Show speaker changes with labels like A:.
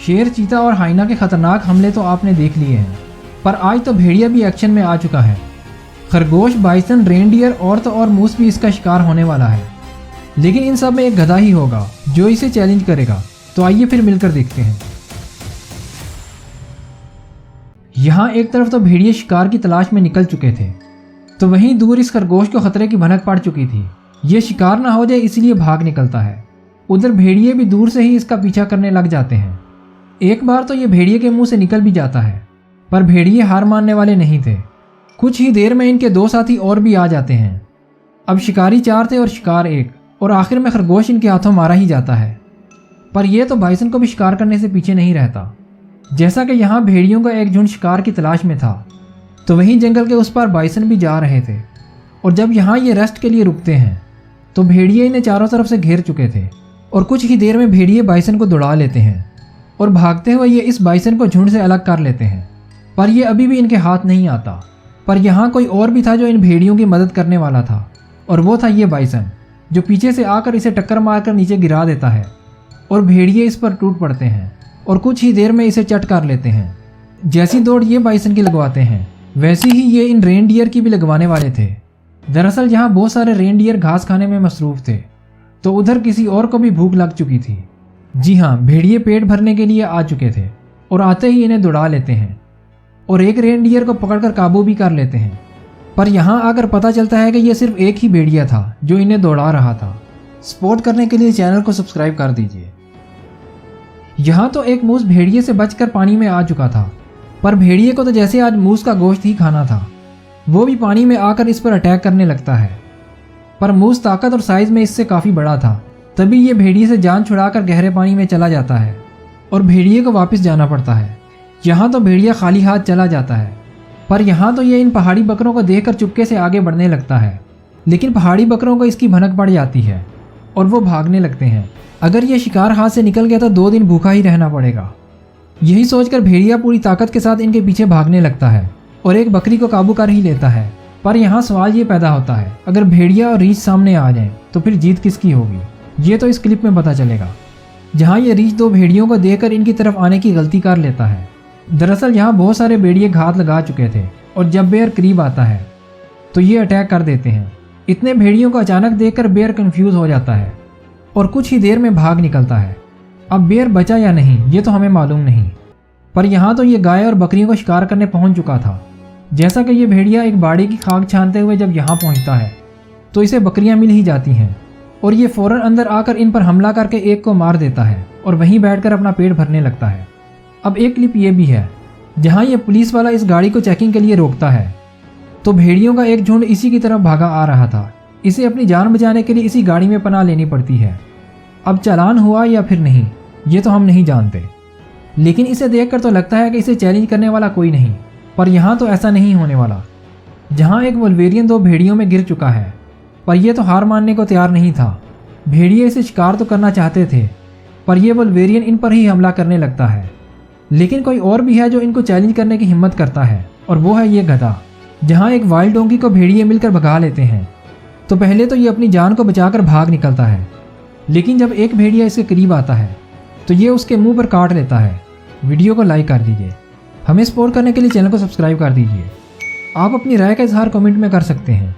A: शेर, चीता और हाइना के खतरनाक हमले तो आपने देख लिए हैं, पर आज तो भेड़िया भी एक्शन में आ चुका है। खरगोश, बाइसन, रेनडियर, औरत और मूस भी इसका शिकार होने वाला है। लेकिन इन सब में एक गधा ही होगा जो इसे चैलेंज करेगा। तो आइए फिर मिलकर देखते हैं। यहाँ एक तरफ तो भेड़िए शिकार की तलाश में निकल चुके थे, तो वहीं दूर इस खरगोश को खतरे की भनक पड़ चुकी थी। ये शिकार ना हो जाए इसलिए भाग निकलता है। उधर भेड़िए भी दूर से ही इसका पीछा करने लग जाते हैं। एक बार तो ये भेड़िए के मुंह से निकल भी जाता है, पर भेड़िए हार मानने वाले नहीं थे। कुछ ही देर में इनके दो साथी और भी आ जाते हैं। अब शिकारी 4 थे और शिकार 1, और आखिर में खरगोश इनके हाथों मारा ही जाता है। पर यह तो बाइसन को भी शिकार करने से पीछे नहीं रहता। जैसा कि यहाँ भेड़ियों का एक झुंड शिकार की तलाश में था, तो वहीं जंगल के उस पार बाइसन भी जा रहे थे। और जब यहाँ ये रेस्ट के लिए रुकते हैं तो भेड़िए इन्हें चारों तरफ से घेर चुके थे, और कुछ ही देर में भेड़िए बाइसन को दौड़ा लेते हैं और भागते हुए ये इस बाइसन को झुंड से अलग कर लेते हैं। पर यह अभी भी इनके हाथ नहीं आता। पर यहाँ कोई और भी था जो इन भेड़ियों की मदद करने वाला था, और वो था ये बाइसन, जो पीछे से आकर इसे टक्कर मारकर नीचे गिरा देता है और भेड़िए इस पर टूट पड़ते हैं और कुछ ही देर में इसे चट कर लेते हैं। जैसी दौड़ ये बाइसन की लगवाते हैं, वैसी ही ये इन रेनडियर की भी लगवाने वाले थे। दरअसल यहाँ बहुत सारे रेनडियर घास खाने में मसरूफ थे, तो उधर किसी और को भी भूख लग चुकी थी। जी हाँ, भेड़िए पेट भरने के लिए आ चुके थे और आते ही इन्हें दौड़ा लेते हैं और एक रेनडियर को पकड़कर काबू भी कर लेते हैं। पर यहाँ आकर पता चलता है कि यह सिर्फ एक ही भेड़िया था जो इन्हें दौड़ा रहा था। सपोर्ट करने के लिए चैनल को सब्सक्राइब कर दीजिए। यहाँ तो एक मूस भेड़िए से बचकर पानी में आ चुका था, पर भेड़िए को तो जैसे आज मूस का गोश्त ही खाना था। वो भी पानी में आकर इस पर अटैक करने लगता है, पर मूस ताकत और साइज में इससे काफ़ी बड़ा था। तभी ये भेड़िए से जान छुड़ाकर गहरे पानी में चला जाता है और भेड़िए को वापस जाना पड़ता है। यहाँ तो भेड़िया खाली हाथ चला जाता है, पर यहाँ तो ये इन पहाड़ी बकरों को देखकर चुपके से आगे बढ़ने लगता है। लेकिन पहाड़ी बकरों को इसकी भनक पड़ जाती है और वो भागने लगते हैं। अगर ये शिकार हाथ से निकल गया तो 2 दिन भूखा ही रहना पड़ेगा। यही सोचकर भेड़िया पूरी ताकत के साथ इनके पीछे भागने लगता है और एक बकरी को काबू कर ही लेता है। पर यहाँ सवाल ये पैदा होता है, अगर भेड़िया और रीछ सामने आ जाएं तो फिर जीत किसकी होगी? ये तो इस क्लिप में पता चलेगा, जहाँ ये रीछ 2 भेड़ियों को देखकर इनकी तरफ आने की गलती कर लेता है। दरअसल यहाँ बहुत सारे भेड़िए घात लगा चुके थे और जब बेयर करीब आता है तो ये अटैक कर देते हैं। इतने भेड़ियों को अचानक देखकर बेयर कंफ्यूज हो जाता है और कुछ ही देर में भाग निकलता है। अब बेयर बचा या नहीं ये तो हमें मालूम नहीं, पर यहाँ तो ये गाय और बकरियों को शिकार करने पहुँच चुका था। जैसा कि ये भेड़िया एक बाड़ी की खाक छानते हुए जब यहाँ पहुँचता है तो इसे बकरियाँ मिल ही जाती हैं और ये फ़ौरन अंदर आकर इन पर हमला करके एक को मार देता है और वहीं बैठकर अपना पेट भरने लगता है। अब एक क्लिप ये भी है जहाँ ये पुलिस वाला इस गाड़ी को चेकिंग के लिए रोकता है, तो भेड़ियों का एक झुंड इसी की तरफ भागा आ रहा था। इसे अपनी जान बचाने के लिए इसी गाड़ी में पनाह लेनी पड़ती है। अब चालान हुआ या फिर नहीं ये तो हम नहीं जानते, लेकिन इसे देखकर तो लगता है कि इसे चैलेंज करने वाला कोई नहीं। पर यहाँ तो ऐसा नहीं होने वाला। जहाँ एक वोल्वेरियन 2 भेड़ियों में गिर चुका है, पर यह तो हार मानने को तैयार नहीं था। भेड़िए इसे शिकार तो करना चाहते थे, पर यह वोल्वेरियन इन पर ही हमला करने लगता है। लेकिन कोई और भी है जो इनको चैलेंज करने की हिम्मत करता है, और वो है ये गधा। जहाँ एक वाइल्ड डोंकी को भेड़िए मिलकर भगा लेते हैं, तो पहले तो ये अपनी जान को बचाकर भाग निकलता है, लेकिन जब एक भेड़िया इसके करीब आता है तो ये उसके मुंह पर काट लेता है। वीडियो को लाइक कर दीजिए। हमें सपोर्ट करने के लिए चैनल को सब्सक्राइब कर दीजिए। आप अपनी राय का इजहार कमेंट में कर सकते हैं।